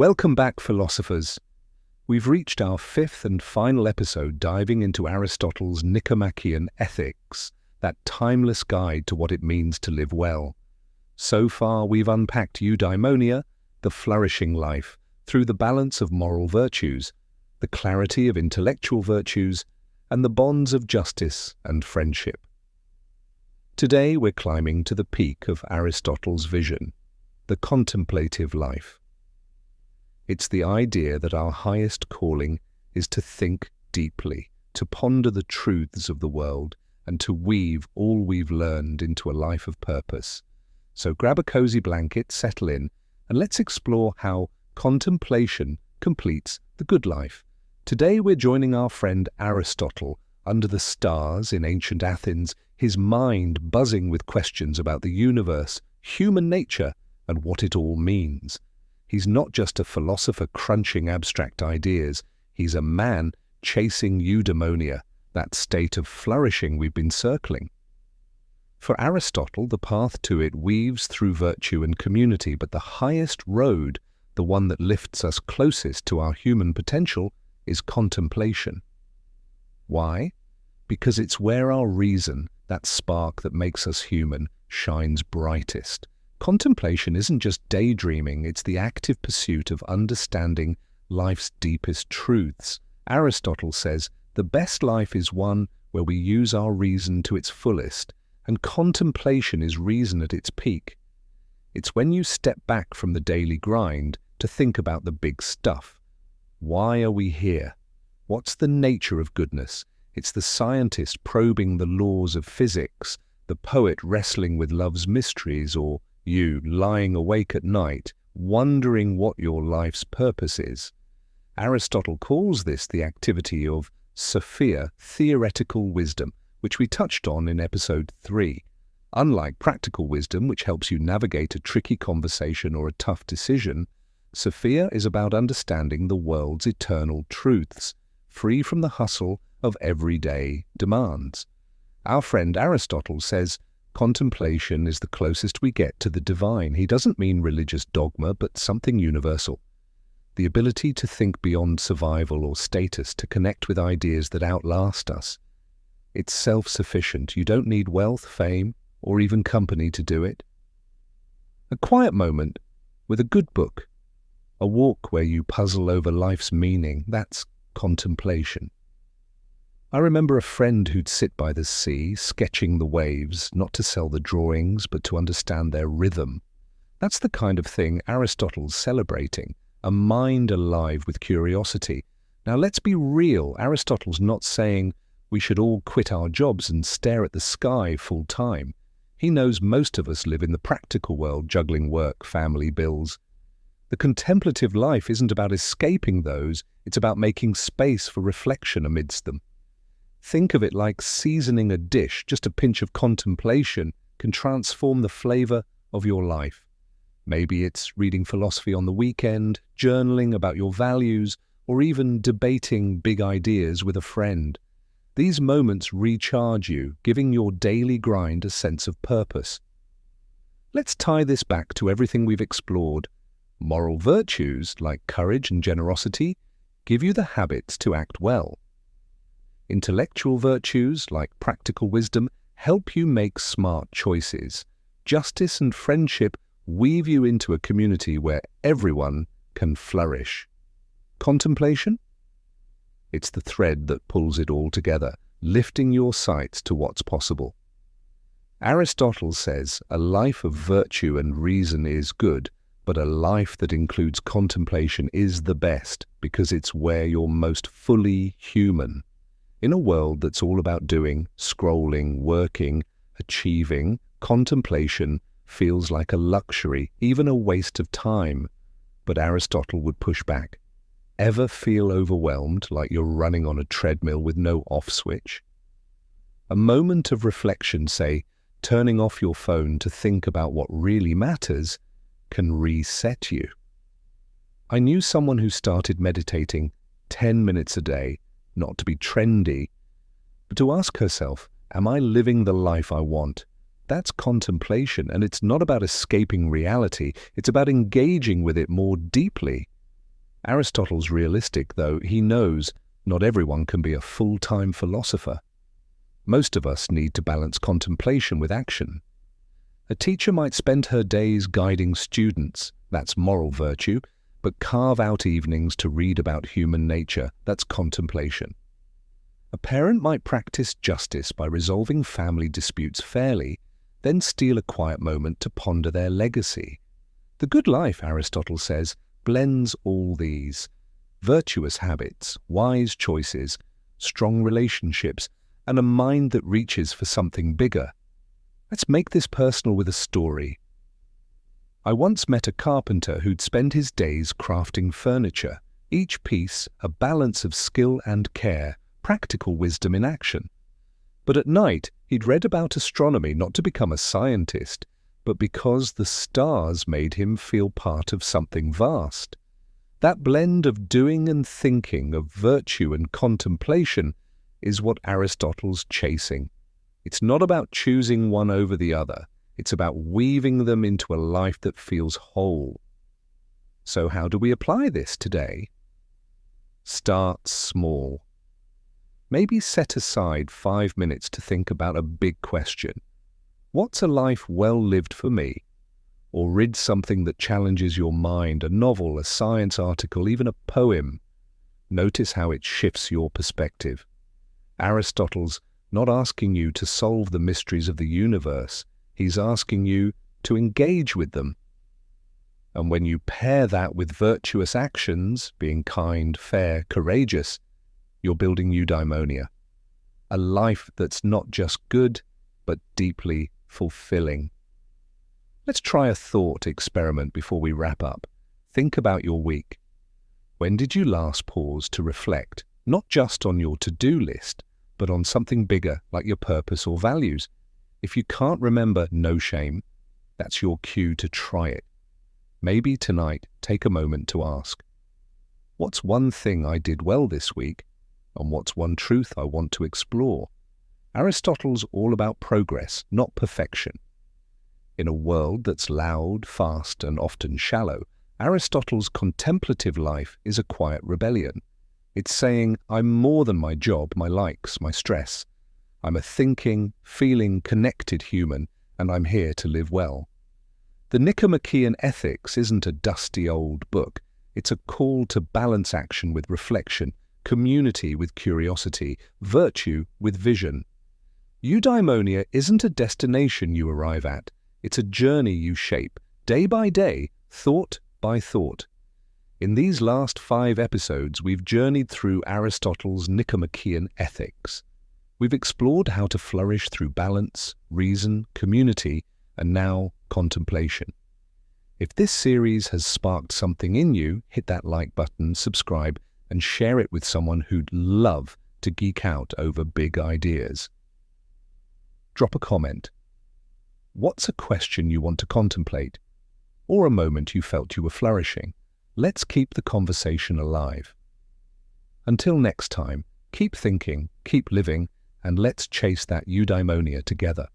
Welcome back, philosophers. We've reached our fifth and final episode diving into Aristotle's Nicomachean Ethics, that timeless guide to what it means to live well. So far, we've unpacked eudaimonia, the flourishing life, through the balance of moral virtues, the clarity of intellectual virtues, and the bonds of justice and friendship. Today, we're climbing to the peak of Aristotle's vision, the contemplative life. It's the idea that our highest calling is to think deeply, to ponder the truths of the world, and to weave all we've learned into a life of purpose. So grab a cozy blanket, settle in, and let's explore how contemplation completes the good life. Today we're joining our friend Aristotle under the stars in ancient Athens, his mind buzzing with questions about the universe, human nature, and what it all means. He's not just a philosopher crunching abstract ideas, he's a man chasing eudaimonia, that state of flourishing we've been circling. For Aristotle, the path to it weaves through virtue and community, but the highest road, the one that lifts us closest to our human potential, is contemplation. Why? Because it's where our reason, that spark that makes us human, shines brightest. Contemplation isn't just daydreaming, it's the active pursuit of understanding life's deepest truths. Aristotle says, the best life is one where we use our reason to its fullest, and contemplation is reason at its peak. It's when you step back from the daily grind to think about the big stuff. Why are we here? What's the nature of goodness? It's the scientist probing the laws of physics, the poet wrestling with love's mysteries, or you lying awake at night, wondering what your life's purpose is. Aristotle calls this the activity of Sophia, theoretical wisdom, which we touched on in episode 3. Unlike practical wisdom, which helps you navigate a tricky conversation or a tough decision, Sophia is about understanding the world's eternal truths, free from the hustle of everyday demands. Our friend Aristotle says, contemplation is the closest we get to the divine. He doesn't mean religious dogma, but something universal. The ability to think beyond survival or status, to connect with ideas that outlast us. It's self-sufficient. You don't need wealth, fame, or even company to do it. A quiet moment with a good book. A walk where you puzzle over life's meaning. That's contemplation. I remember a friend who'd sit by the sea, sketching the waves, not to sell the drawings, but to understand their rhythm. That's the kind of thing Aristotle's celebrating, a mind alive with curiosity. Now let's be real, Aristotle's not saying we should all quit our jobs and stare at the sky full time. He knows most of us live in the practical world, juggling work, family, bills. The contemplative life isn't about escaping those, it's about making space for reflection amidst them. Think of it like seasoning a dish. Just a pinch of contemplation can transform the flavor of your life. Maybe it's reading philosophy on the weekend, journaling about your values, or even debating big ideas with a friend. These moments recharge you, giving your daily grind a sense of purpose. Let's tie this back to everything we've explored. Moral virtues, like courage and generosity, give you the habits to act well. Intellectual virtues, like practical wisdom, help you make smart choices. Justice and friendship weave you into a community where everyone can flourish. Contemplation? It's the thread that pulls it all together, lifting your sights to what's possible. Aristotle says a life of virtue and reason is good, but a life that includes contemplation is the best, because it's where you're most fully human. In a world that's all about doing, scrolling, working, achieving, contemplation feels like a luxury, even a waste of time. But Aristotle would push back. Ever feel overwhelmed, like you're running on a treadmill with no off switch? A moment of reflection, say, turning off your phone to think about what really matters, can reset you. I knew someone who started meditating 10 minutes a day, not to be trendy, but to ask herself, am I living the life I want? That's contemplation, and it's not about escaping reality, it's about engaging with it more deeply. Aristotle's realistic, though. He knows not everyone can be a full-time philosopher. Most of us need to balance contemplation with action. A teacher might spend her days guiding students, that's moral virtue, but carve out evenings to read about human nature, that's contemplation. A parent might practice justice by resolving family disputes fairly, then steal a quiet moment to ponder their legacy. The good life, Aristotle says, blends all these: virtuous habits, wise choices, strong relationships, and a mind that reaches for something bigger. Let's make this personal with a story. I once met a carpenter who'd spend his days crafting furniture, each piece a balance of skill and care, practical wisdom in action. But at night, he'd read about astronomy not to become a scientist, but because the stars made him feel part of something vast. That blend of doing and thinking, of virtue and contemplation, is what Aristotle's chasing. It's not about choosing one over the other. It's about weaving them into a life that feels whole. So how do we apply this today? Start small. Maybe set aside 5 minutes to think about a big question. What's a life well lived for me? Or read something that challenges your mind, a novel, a science article, even a poem. Notice how it shifts your perspective. Aristotle's not asking you to solve the mysteries of the universe. He's asking you to engage with them. And when you pair that with virtuous actions, being kind, fair, courageous, you're building eudaimonia, a life that's not just good, but deeply fulfilling. Let's try a thought experiment before we wrap up. Think about your week. When did you last pause to reflect, not just on your to-do list, but on something bigger like your purpose or values? If you can't remember, no shame. That's your cue to try it. Maybe tonight, take a moment to ask, what's one thing I did well this week? And what's one truth I want to explore? Aristotle's all about progress, not perfection. In a world that's loud, fast, and often shallow, Aristotle's contemplative life is a quiet rebellion. It's saying, I'm more than my job, my likes, my stress. I'm a thinking, feeling, connected human, and I'm here to live well. The Nicomachean Ethics isn't a dusty old book. It's a call to balance action with reflection, community with curiosity, virtue with vision. Eudaimonia isn't a destination you arrive at. It's a journey you shape, day by day, thought by thought. In these last 5 episodes, we've journeyed through Aristotle's Nicomachean Ethics. We've explored how to flourish through balance, reason, community, and now contemplation. If this series has sparked something in you, hit that like button, subscribe, and share it with someone who'd love to geek out over big ideas. Drop a comment. What's a question you want to contemplate? Or a moment you felt you were flourishing? Let's keep the conversation alive. Until next time, keep thinking, keep living, and let's chase that eudaimonia together.